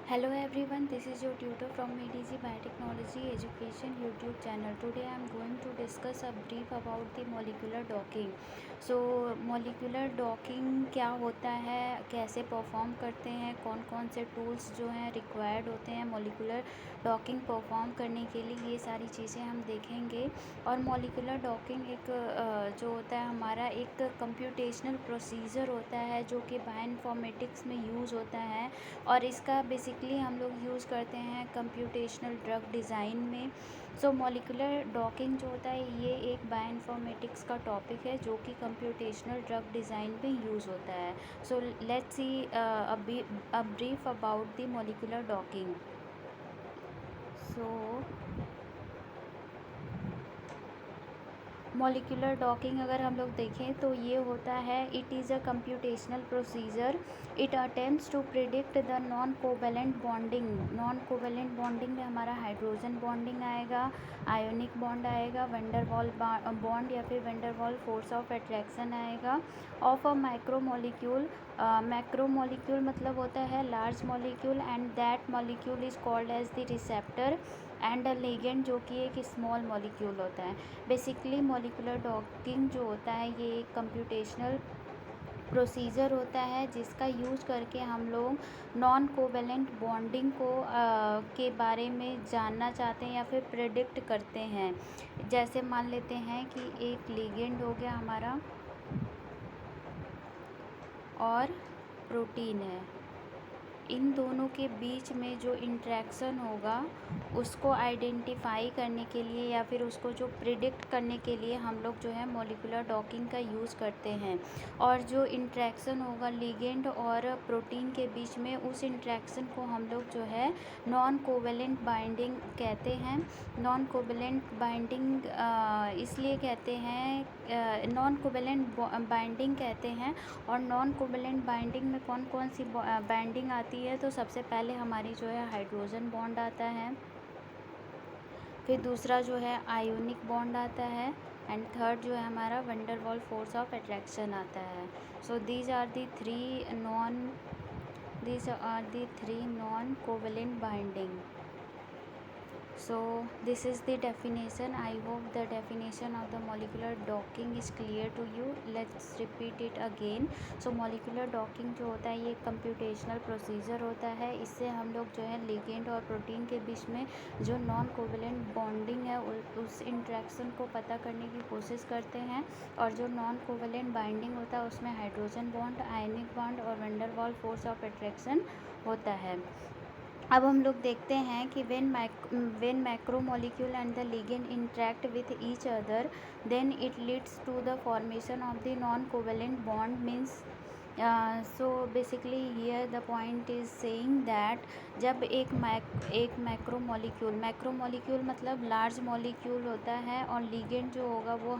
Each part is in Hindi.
Hello everyone, this is your tutor from EDG Biotechnology Education YouTube channel. Today I am going to discuss a brief about the molecular docking. Molecular docking क्या होता है, कैसे परफॉर्म करते हैं, कौन कौन से टूल्स जो हैं रिक्वायर्ड होते हैं मोलिकुलर डॉकिंग परफॉर्म करने के लिए, ये सारी चीज़ें हम देखेंगे। और मोलिकुलर डॉकिंग एक जो होता है हमारा एक कंप्यूटेशनल प्रोसीजर होता है जो कि बायोइन्फॉर्मेटिक्स में यूज़ होता है और इसका बेसिकली हम लोग यूज़ करते हैं कंप्यूटेशनल ड्रग डिज़ाइन में। मोलिकुलर डॉकिंग जो होता है ये एक बायोइन्फॉर्मेटिक्स का टॉपिक है जो कि कंप्यूटेशनल ड्रग डिज़ाइन में यूज़ होता है। Let's see a brief about the molecular docking. Molecular docking अगर हम लोग देखें तो ये होता है, it is a computational procedure. It attempts to predict the non covalent bonding. Non covalent bonding में हमारा हाइड्रोजन बॉन्डिंग आएगा, आयोनिक बॉन्ड आएगा, वेंडरवॉल बॉन्ड या फिर वेंडरवॉल फोर्स ऑफ अट्रैक्शन आएगा ऑफ अ माइक्रोमोलिक्यूल। मैक्रोमोलिक्यूल मतलब होता है large molecule and that molecule is called as the receptor and a ligand जो कि एक स्मॉल मॉलिक्यूल होता है। बेसिकली मोलिकुलर डॉकिंग जो होता है ये एक कंप्यूटेशनल प्रोसीजर होता है जिसका यूज़ करके हम लोग नॉन कोवेलेंट बॉन्डिंग को के बारे में जानना चाहते हैं या फिर प्रेडिक्ट करते हैं। जैसे मान लेते हैं कि एक लिगेंड हो गया हमारा और प्रोटीन है, इन दोनों के बीच में जो इंटरेक्शन होगा उसको आइडेंटिफाई करने के लिए या फिर उसको जो प्रिडिक्ट करने के लिए हम लोग जो है मोलिकुलर डॉकिंग का यूज़ करते हैं। और जो इंटरेक्शन होगा लिगेंड और प्रोटीन के बीच में, उस इंटरेक्शन को हम लोग जो है नॉन कोवेलेंट बाइंडिंग कहते हैं। नॉन कोवेलेंट बाइंडिंग इसलिए कहते हैं, नॉन कोवेलेंट बाइंडिंग कहते हैं। और नॉन कोवेलेंट बाइंडिंग में कौन कौन सी बाइंडिंग आती है, तो सबसे पहले हमारी जो है हाइड्रोजन बॉन्ड आता है, फिर दूसरा जो है आयोनिक बॉन्ड आता है एंड थर्ड जो है हमारा वंडरवॉल फोर्स ऑफ अट्रैक्शन आता है। These are the three non covalent binding. This is the definition. I hope the definition of the molecular docking is clear to you. Let's repeat it again. molecular docking जो होता है ये कंप्यूटेशनल प्रोसीजर होता है। इससे हम लोग जो है लिगेंड और प्रोटीन के बीच में जो नॉन कोवेलेंट बॉन्डिंग है उस इंट्रैक्शन को पता करने की कोशिश करते हैं। और जो नॉन कोवेलेंट बाइंडिंग होता है उसमें हाइड्रोजन बॉन्ड, आयनिक बॉन्ड और वंडरवॉल फोर्स ऑफ अट्रैक्शन होता है। अब हम लोग देखते हैं कि when macromolecule and the ligand interact with each other, then it leads to the formation of the non-covalent bond means basically here the point is saying that जब एक मैक्रोमोलिक्यूल मतलब लार्ज मॉलिक्यूल होता है और लिगेंड जो होगा वो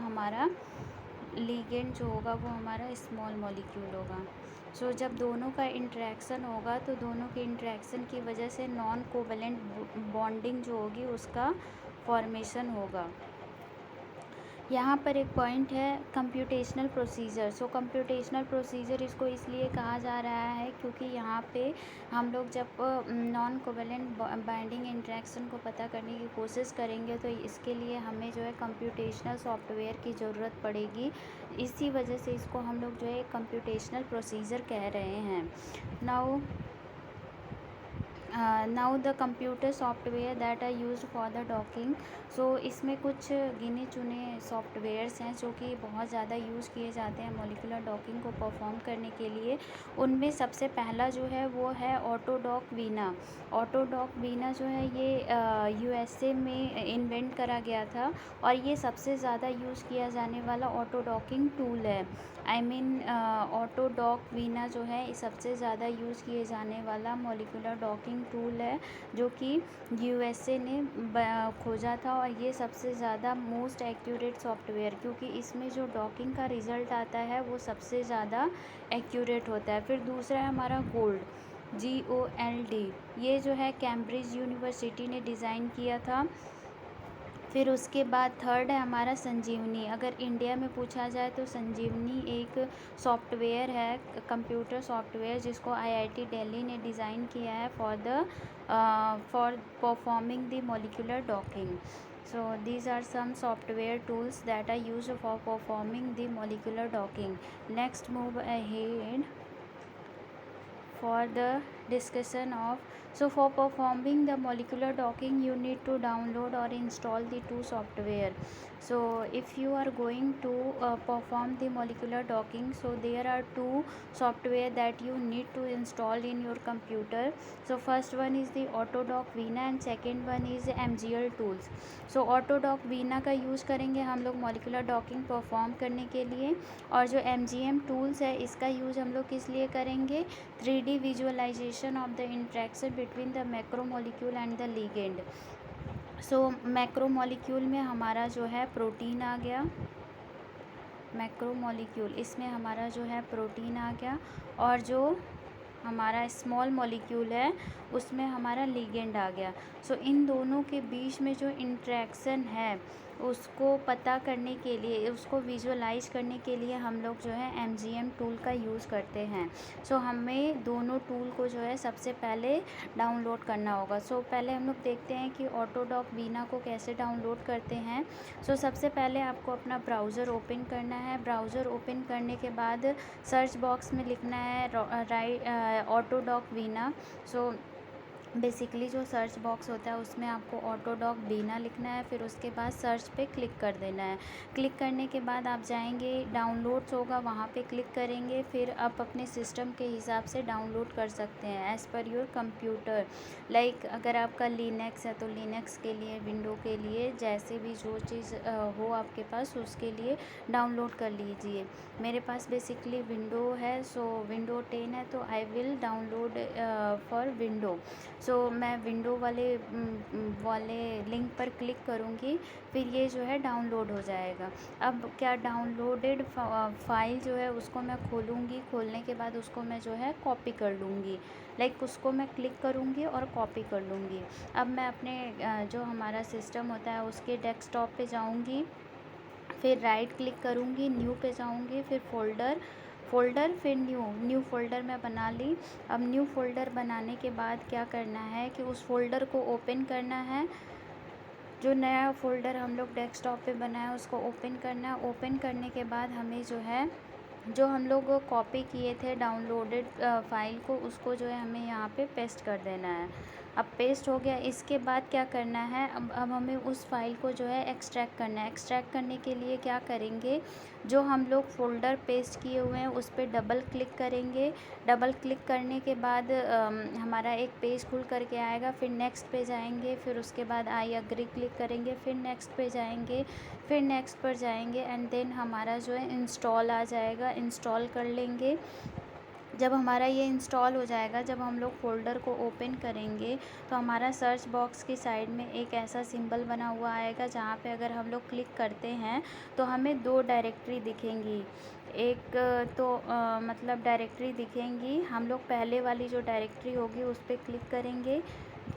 हमारा स्मॉल मॉलिक्यूल होगा। जब दोनों का इंटरेक्शन होगा तो दोनों के इंटरेक्शन की वजह से नॉन कोवेलेंट बॉन्डिंग जो होगी उसका फॉर्मेशन होगा। यहाँ पर एक पॉइंट है कंप्यूटेशनल प्रोसीजर। कंप्यूटेशनल प्रोसीजर इसको इसलिए कहा जा रहा है क्योंकि यहाँ पे हम लोग जब नॉन कोवेलेंट बाइंडिंग इंटरेक्शन को पता करने की कोशिश करेंगे तो इसके लिए हमें जो है कंप्यूटेशनल सॉफ्टवेयर की ज़रूरत पड़ेगी। इसी वजह से इसको हम लोग जो है कंप्यूटेशनल प्रोसीजर कह रहे हैं। Now the computer software that are used for the docking. इसमें कुछ गिने चुने सॉफ्टवेयर्स हैं जो कि बहुत ज़्यादा यूज़ किए जाते हैं मोलिकुलर डॉकिंग को परफॉर्म करने के लिए। उनमें सबसे पहला जो है वो है ऑटोडॉक वीना। ऑटोडॉक वीना जो है ये यूएसए में इन्वेंट करा गया था और ये सबसे ज़्यादा यूज़ किया जाने वाला ऑटोडॉकिंग टूल है। ऑटोडॉक वीना जो है सबसे ज़्यादा यूज़ किए जाने वाला मोलिकुलर डॉकिंग टूल है जो कि यूएसए ने खोजा था। और ये सबसे ज़्यादा मोस्ट एक्यूरेट सॉफ्टवेयर, क्योंकि इसमें जो डॉकिंग का रिज़ल्ट आता है वो सबसे ज़्यादा एक्यूरेट होता है। फिर दूसरा है हमारा GOLD। ये जो है कैम्ब्रिज यूनिवर्सिटी ने डिज़ाइन किया था फिर उसके बाद थर्ड है हमारा संजीवनी। अगर इंडिया में पूछा जाए तो संजीवनी एक सॉफ्टवेयर है, कंप्यूटर सॉफ्टवेयर, जिसको आईआईटी दिल्ली ने डिज़ाइन किया है for performing the molecular docking. So these are some software tools that are used for performing the molecular docking. Next, move ahead for the discussion of, so for performing the molecular docking you need to download or install the two software. So if you are going to perform the molecular docking, so there are two software that you need to install in your computer. So first one is the Autodock Vina and second one is MGL tools. So Autodock Vina का यूज़ करेंगे हम लोग molecular docking परफॉर्म करने के लिए, और जो MGM टूल्स है इसका यूज़ हम लोग किस लिए करेंगे, 3D visualisation of the interaction between the macromolecule and the ligand. So macromolecule में हमारा जो है प्रोटीन आ गया, मैक्रोमोलिक्यूल इसमें हमारा जो है प्रोटीन आ गया, और जो हमारा स्मॉल मॉलिक्यूल है उसमें हमारा लिगेंड आ गया। सो इन दोनों के बीच में जो इंट्रैक्शन है उसको पता करने के लिए, उसको विजुअलाइज करने के लिए हम लोग जो है MGM टूल का यूज़ करते हैं। सो हमें दोनों टूल को जो है सबसे पहले डाउनलोड करना होगा। सो पहले हम लोग देखते हैं कि ऑटोडॉक वीना को कैसे डाउनलोड करते हैं। सो सबसे पहले आपको अपना ब्राउज़र ओपन करना है। ब्राउज़र ओपन करने के बाद सर्च बॉक्स में लिखना है ऑटोडॉक वीना। सो बेसिकली जो सर्च बॉक्स होता है उसमें आपको ऑटोडॉक वीना लिखना है, फिर उसके बाद सर्च पे क्लिक कर देना है। क्लिक करने के बाद आप जाएंगे, डाउनलोड्स होगा वहाँ पे क्लिक करेंगे, फिर आप अपने सिस्टम के हिसाब से डाउनलोड कर सकते हैं as per your computer. Like अगर आपका लिनक्स है तो लिनक्स के लिए, विंडो के लिए, जैसे भी जो चीज़ हो आपके पास उसके लिए डाउनलोड कर लीजिए। मेरे पास बेसिकली विंडो है, सो विंडो 10 है, तो I will download for window. So मैं विंडो वाले लिंक पर क्लिक करूँगी, फिर ये जो है डाउनलोड हो जाएगा। अब क्या डाउनलोडेड फाइल जो है उसको मैं खोलूँगी, खोलने के बाद उसको मैं जो है कॉपी कर लूँगी। लाइक उसको मैं क्लिक करूँगी और कॉपी कर लूँगी। अब मैं अपने जो हमारा सिस्टम होता है उसके डेस्कटॉप पे जाऊँगी, फिर राइट क्लिक करूँगी, न्यू पे जाऊँगी, फिर फ़ोल्डर फिर न्यू फ़ोल्डर मैं बना ली। अब न्यू फ़ोल्डर बनाने के बाद क्या करना है कि उस फ़ोल्डर को ओपन करना है। जो नया फ़ोल्डर हम लोग डेस्कटॉप पे बनाया उसको ओपन करना है। ओपन करने के बाद हमें जो है, जो हम लोग कॉपी किए थे डाउनलोडेड फ़ाइल को, उसको जो है हमें यहाँ पे पेस्ट कर देना है। अब पेस्ट हो गया। इसके बाद क्या करना है, अब हमें उस फाइल को जो है एक्सट्रैक्ट करना है। एक्सट्रैक्ट करने के लिए क्या करेंगे, जो हम लोग फ़ोल्डर पेस्ट किए हुए हैं उस पर डबल क्लिक करेंगे। डबल क्लिक करने के बाद हमारा एक पेज खुल करके आएगा, फिर नेक्स्ट पे जाएंगे, फिर उसके बाद आई एग्री क्लिक करेंगे, फिर नेक्स्ट पे जाएंगे, फिर नेक्स्ट पर जाएंगे, एंड देन हमारा जो है इंस्टॉल आ जाएगा, इंस्टॉल कर लेंगे। जब हमारा ये इंस्टॉल हो जाएगा, जब हम लोग फ़ोल्डर को ओपन करेंगे तो हमारा सर्च बॉक्स की साइड में एक ऐसा सिंबल बना हुआ आएगा जहाँ पे अगर हम लोग क्लिक करते हैं तो हमें दो डायरेक्टरी दिखेंगी। एक तो मतलब डायरेक्टरी दिखेंगी, हम लोग पहले वाली जो डायरेक्टरी होगी उस पर क्लिक करेंगे।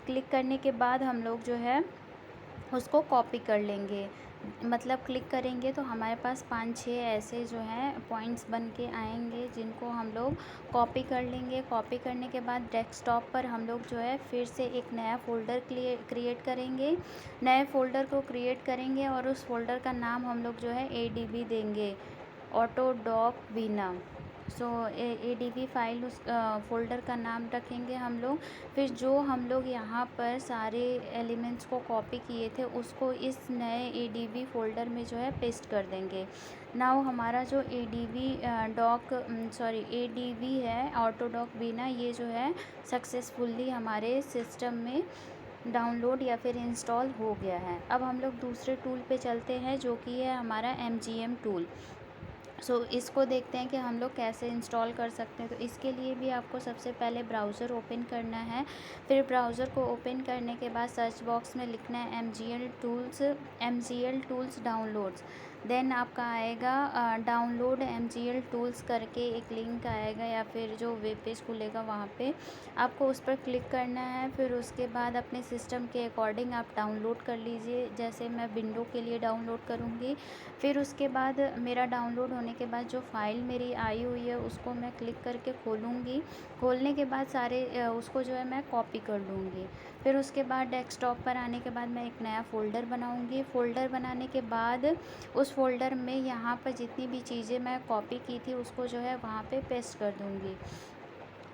क्लिक करने के बाद हम लोग जो है उसको कॉपी कर लेंगे। मतलब क्लिक करेंगे तो हमारे पास 5-6 ऐसे जो हैं पॉइंट्स बन के आएंगे जिनको हम लोग कॉपी कर लेंगे। कॉपी करने के बाद डेस्कटॉप पर हम लोग जो है फिर से एक नया फ़ोल्डर क्रिएट करेंगे। नए फ़ोल्डर को क्रिएट करेंगे और उस फ़ोल्डर का नाम हम लोग जो है ADB देंगे, ऑटोडॉक वीना। सो ADB फाइल उस फ़ोल्डर का नाम रखेंगे हम लोग। फिर जो हम लोग यहाँ पर सारे एलिमेंट्स को कॉपी किए थे उसको इस नए ADB फ़ोल्डर में जो है पेस्ट कर देंगे। नाउ हमारा जो ADB है ऑटोडॉक वीना, ये जो है सक्सेसफुली हमारे सिस्टम में डाउनलोड या फिर इंस्टॉल हो गया है। अब हम लोग दूसरे टूल पे चलते हैं जो कि है हमारा MGM टूल। सो इसको देखते हैं कि हम लोग कैसे इंस्टॉल कर सकते हैं। तो इसके लिए भी आपको सबसे पहले ब्राउज़र ओपन करना है। फिर ब्राउज़र को ओपन करने के बाद सर्च बॉक्स में लिखना है MGL टूल्स डाउनलोड्स। देन आपका आएगा डाउनलोड MGL टूल्स करके एक लिंक आएगा या फिर जो वेब पेज खुलेगा वहाँ पे आपको उस पर क्लिक करना है। फिर उसके बाद अपने सिस्टम के अकॉर्डिंग आप डाउनलोड कर लीजिए, जैसे मैं विंडो के लिए डाउनलोड करूँगी। फिर उसके बाद मेरा डाउनलोड होने के बाद जो फ़ाइल मेरी आई हुई है उसको मैं क्लिक करके खोलूँगी। खोलने के बाद सारे उसको जो है मैं कॉपी कर लूँगी। फिर उसके बाद डेस्कटॉप पर आने के बाद मैं एक नया फ़ोल्डर बनाऊँगी। फ़ोल्डर बनाने के बाद उस फ़ोल्डर में यहाँ पर जितनी भी चीज़ें मैं कॉपी की थी उसको जो है वहाँ पे पेस्ट कर दूँगी।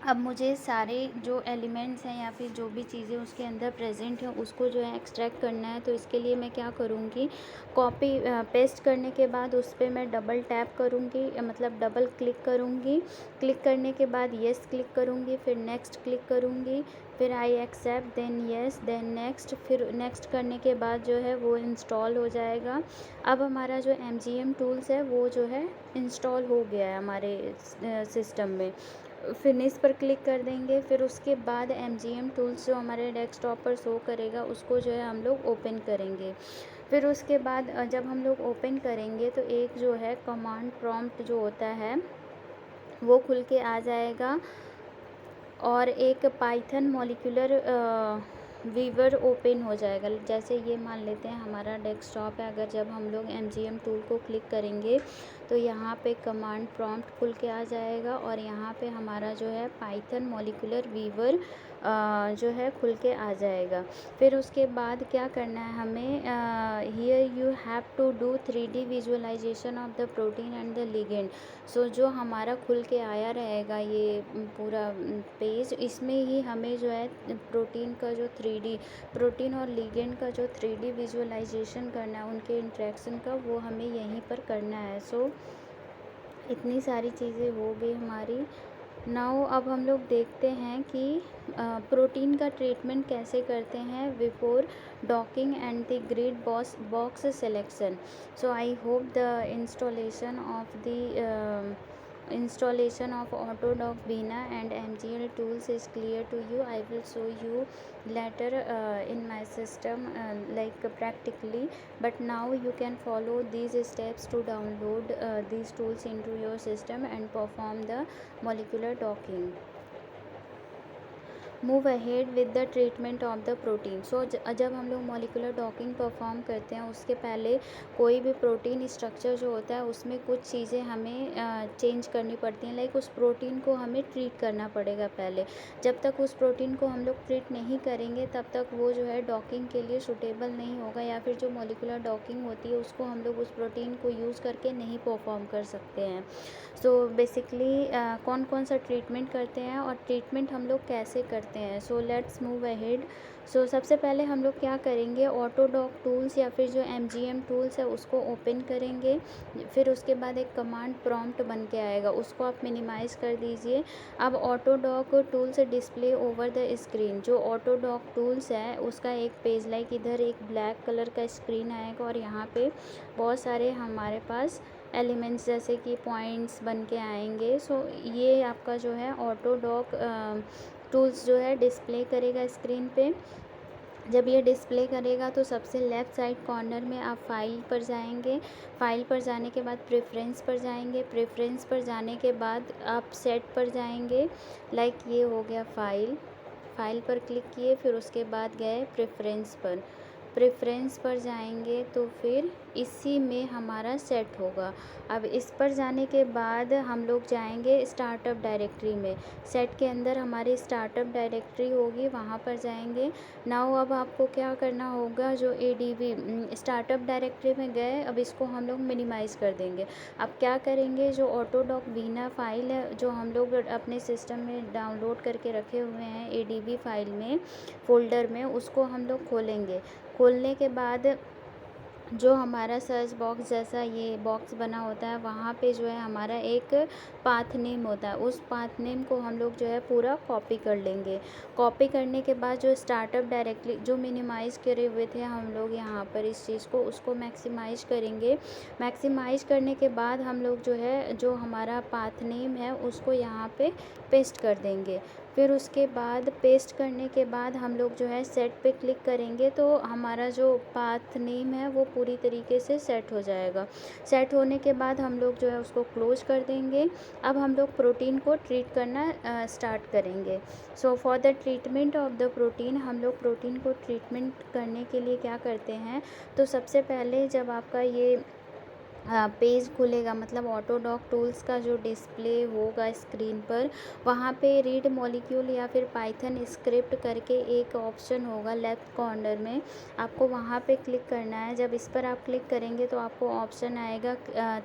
अब मुझे सारे जो एलिमेंट्स हैं या फिर जो भी चीज़ें उसके अंदर प्रेजेंट हैं उसको जो है एक्सट्रैक्ट करना है। तो इसके लिए मैं क्या करूँगी, कॉपी पेस्ट करने के बाद उस पर मैं डबल टैप करूँगी, मतलब डबल क्लिक करूँगी। क्लिक करने के बाद येस क्लिक करूँगी, फिर नेक्स्ट क्लिक करूँगी, फिर I accept, then yes, then next. फिर नेक्स्ट करने के बाद जो है वो इंस्टॉल हो जाएगा। अब हमारा जो MGM टूल्स है वो जो है इंस्टॉल हो गया है हमारे सिस्टम में। फिनिश पर क्लिक कर देंगे। फिर उसके बाद MGM टूल्स जो हमारे डेस्कटॉप पर शो करेगा उसको जो है हम लोग ओपन करेंगे। फिर उसके बाद जब हम लोग ओपन करेंगे तो एक जो है कमांड प्रॉम्प्ट जो होता है वो खुल के आ जाएगा और एक पाइथन मॉलिक्यूलर वीवर ओपन हो जाएगा। जैसे ये मान लेते हैं हमारा डेस्कटॉप है, अगर जब हम लोग MGM टूल को क्लिक करेंगे तो यहाँ पे कमांड प्रॉम्प्ट खुल के आ जाएगा और यहाँ पे हमारा जो है पाइथन मॉलिक्यूलर वीवर जो है खुल के आ जाएगा। फिर उसके बाद क्या करना है हमें, here you have to do 3D visualisation of the protein and the ligand. So जो हमारा खुल के आया रहेगा ये पूरा पेज, इसमें ही हमें जो है प्रोटीन का जो 3D प्रोटीन और लिगेंड का जो 3D विजुअलाइजेशन करना है, उनके इंट्रैक्शन का, वो हमें यहीं पर करना है। सो इतनी सारी चीज़ें हो गई हमारी। नाउ अब हम लोग देखते हैं कि प्रोटीन का ट्रीटमेंट कैसे करते हैं before docking and the grid box selection. So I hope the installation of Autodoc Bina and MGL tools is clear to you. I will show you later in my system like practically, but now you can follow these steps to download these tools into your system and perform the molecular docking. Move ahead with the treatment of the protein. So जब हम लोग मॉलिक्यूलर डॉकिंग परफॉर्म करते हैं उसके पहले कोई भी प्रोटीन स्ट्रक्चर जो होता है उसमें कुछ चीज़ें हमें चेंज करनी पड़ती हैं। लाइक उस प्रोटीन को हमें ट्रीट करना पड़ेगा पहले। जब तक उस प्रोटीन को हम लोग ट्रीट नहीं करेंगे तब तक वो जो है डॉकिंग के लिए सूटेबल नहीं होगा, या फिर जो मॉलिक्यूलर डॉकिंग होती है उसको हम लोग उस प्रोटीन को यूज़ करके नहीं परफॉर्म कर सकते हैं। सो बेसिकली कौन कौन सा ट्रीटमेंट करते हैं और ट्रीटमेंट हम लोग कैसे करते हैं। So let's move ahead. So सबसे पहले हम लोग क्या करेंगे, ऑटोडॉक टूल्स या फिर जो MGM टूल्स है उसको ओपन करेंगे। फिर उसके बाद एक कमांड प्रॉम्प्ट बन के आएगा, उसको आप मिनिमाइज़ कर दीजिए। अब AutoDock tools display over the screen, जो ऑटोडॉक टूल्स है उसका एक पेज लाइक इधर एक ब्लैक कलर का स्क्रीन आएगा और यहाँ पे बहुत सारे हमारे पास एलिमेंट्स जैसे कि पॉइंट्स बन के आएंगे। सो ये आपका जो है ऑटोडॉक टूल्स जो है डिस्प्ले करेगा स्क्रीन पे। जब ये डिस्प्ले करेगा तो सबसे लेफ़्ट साइड कॉर्नर में आप फाइल पर जाएंगे। फाइल पर जाने के बाद प्रेफरेंस पर जाएंगे। प्रेफरेंस पर जाने के बाद आप सेट पर जाएंगे। लाइक ये हो गया फाइल पर क्लिक किए, फिर उसके बाद गए प्रेफरेंस पर जाएंगे तो फिर इसी में हमारा सेट होगा। अब इस पर जाने के बाद हम लोग जाएंगे स्टार्टअप डायरेक्टरी में। सेट के अंदर हमारी स्टार्टअप डायरेक्टरी होगी, वहाँ पर जाएंगे। नाउ अब आपको क्या करना होगा, जो ADB स्टार्टअप डायरेक्टरी में गए, अब इसको हम लोग मिनिमाइज़ कर देंगे। अब क्या करेंगे, जो ऑटोडॉक बीना फाइल है जो हम लोग अपने सिस्टम में डाउनलोड करके रखे हुए हैं ADB फाइल में, फ़ोल्डर में, उसको हम लोग खोलेंगे। खोलने के बाद जो हमारा सर्च बॉक्स जैसा ये बॉक्स बना होता है वहाँ पे जो है हमारा एक पाथ नेम होता है, उस पाथ नेम को हम लोग जो है पूरा कॉपी कर लेंगे। कॉपी करने के बाद जो स्टार्टअप डायरेक्टली जो मिनिमाइज़ करे हुए थे हम लोग यहाँ पर इस चीज़ को, उसको मैक्सिमाइज़ करेंगे। मैक्सिमाइज़ करने के बाद हम लोग जो है जो हमारा पाथ नेम है उसको यहाँ पे पेस्ट कर देंगे। फिर उसके बाद पेस्ट करने के बाद हम लोग जो है सेट पे क्लिक करेंगे तो हमारा जो पाथ नेम है वो पूरी तरीके से सेट हो जाएगा। सेट होने के बाद हम लोग जो है उसको क्लोज कर देंगे। अब हम लोग प्रोटीन को ट्रीट करना स्टार्ट करेंगे। So for the treatment of the protein, हम लोग प्रोटीन को ट्रीटमेंट करने के लिए क्या करते हैं, तो सबसे पहले जब आपका ये पेज खुलेगा, मतलब ऑटोडॉक टूल्स का जो डिस्प्ले होगा स्क्रीन पर, वहाँ पे रीड मॉलिक्यूल या फिर पाइथन स्क्रिप्ट करके एक ऑप्शन होगा लेफ्ट कॉर्नर में, आपको वहाँ पे क्लिक करना है। जब इस पर आप क्लिक करेंगे तो आपको ऑप्शन आएगा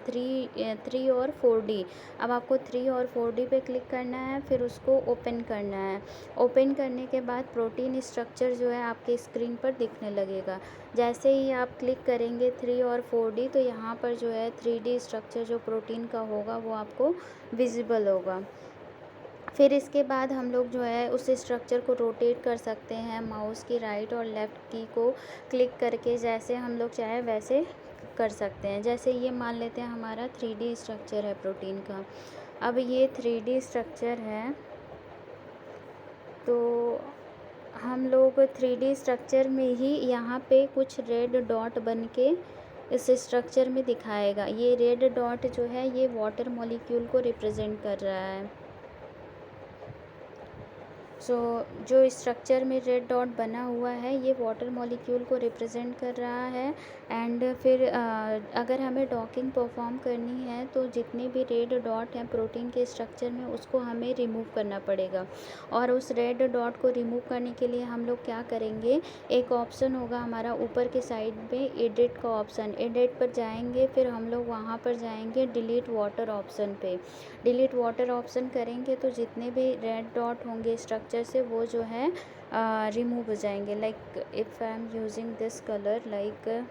3 और 4D। अब आपको 3 और 4D पे क्लिक करना है, फिर उसको ओपन करना है। ओपन करने के बाद प्रोटीन स्ट्रक्चर जो है आपके स्क्रीन पर दिखने लगेगा। जैसे ही आप क्लिक करेंगे 3 और 4D, तो यहाँ पर जो है 3D स्ट्रक्चर जो प्रोटीन का होगा वो आपको विजिबल होगा। फिर इसके बाद हम लोग जो है उस स्ट्रक्चर को रोटेट कर सकते हैं माउस की राइट और लेफ़्ट की को क्लिक करके, जैसे हम लोग चाहे वैसे कर सकते हैं। जैसे ये मान लेते हैं हमारा 3D स्ट्रक्चर है प्रोटीन का। अब ये 3D स्ट्रक्चर है तो हम लोग 3D स्ट्रक्चर में ही यहाँ पे कुछ रेड डॉट बन के इस स्ट्रक्चर में दिखाएगा। ये रेड डॉट जो है ये वाटर मॉलिक्यूल को रिप्रेजेंट कर रहा है। जो स्ट्रक्चर में रेड डॉट बना हुआ है ये वाटर मॉलिक्यूल को रिप्रेजेंट कर रहा है। एंड फिर अगर हमें डॉकिंग परफॉर्म करनी है तो जितने भी रेड डॉट हैं प्रोटीन के स्ट्रक्चर में उसको हमें रिमूव करना पड़ेगा। और उस रेड डॉट को रिमूव करने के लिए हम लोग क्या करेंगे, एक ऑप्शन होगा हमारा ऊपर के साइड में एडिट का ऑप्शन, एडिट पर जाएंगे, फिर हम लोग वहाँ पर जाएंगे डिलीट वाटर ऑप्शन पे। डिलीट वाटर ऑप्शन करेंगे तो जितने भी रेड डॉट होंगे स्ट्रक्चर से वो जो है रिमूव हो जाएंगे। Like if I am using this colour, like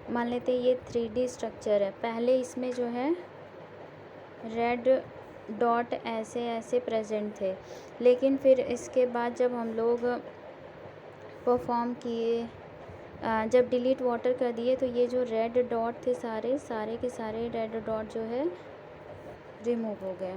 मान लेते हैं ये 3D स्ट्रक्चर है, पहले इसमें जो है रेड डॉट ऐसे ऐसे प्रेजेंट थे, लेकिन फिर इसके बाद जब हम लोग परफॉर्म किए, जब डिलीट वाटर कर दिए तो ये जो रेड डॉट थे सारे के सारे रेड डॉट जो है रिमूव हो गए।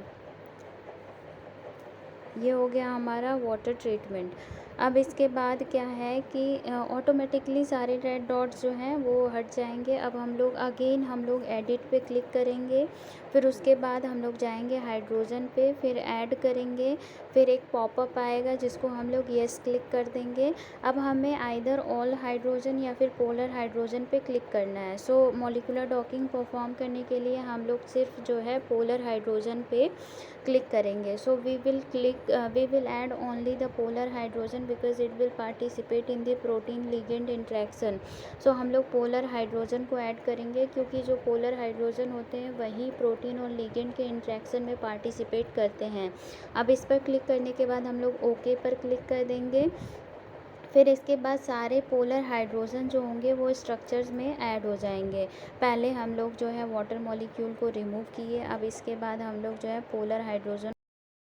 ये हो गया हमारा वाटर ट्रीटमेंट। अब इसके बाद क्या है कि ऑटोमेटिकली सारे रेड डॉट्स जो हैं वो हट जाएंगे। अब हम लोग एडिट पे क्लिक करेंगे, फिर उसके बाद हम लोग जाएंगे हाइड्रोजन पे, फिर ऐड करेंगे, फिर एक पॉपअप आएगा जिसको हम लोग यस क्लिक कर देंगे। अब हमें आइदर ऑल हाइड्रोजन या फिर पोलर हाइड्रोजन पे क्लिक करना है। सो मॉलिक्यूलर डॉकिंग परफॉर्म करने के लिए हम लोग सिर्फ जो है पोलर हाइड्रोजन पे क्लिक करेंगे। So we will add only the polar hydrogen because it will participate in the protein ligand interaction. So हम लोग पोलर हाइड्रोजन को ऐड करेंगे क्योंकि जो पोलर हाइड्रोजन होते हैं वही प्रोटीन और लिगेंड के इंट्रैक्शन में पार्टिसिपेट करते हैं। अब इस पर क्लिक करने के बाद हम लोग ओके पर क्लिक कर देंगे। फिर इसके बाद सारे पोलर हाइड्रोजन जो होंगे वो स्ट्रक्चर्स में ऐड हो जाएंगे। पहले हम लोग जो है वाटर मॉलिक्यूल को रिमूव किए, अब इसके बाद हम लोग जो है पोलर हाइड्रोजन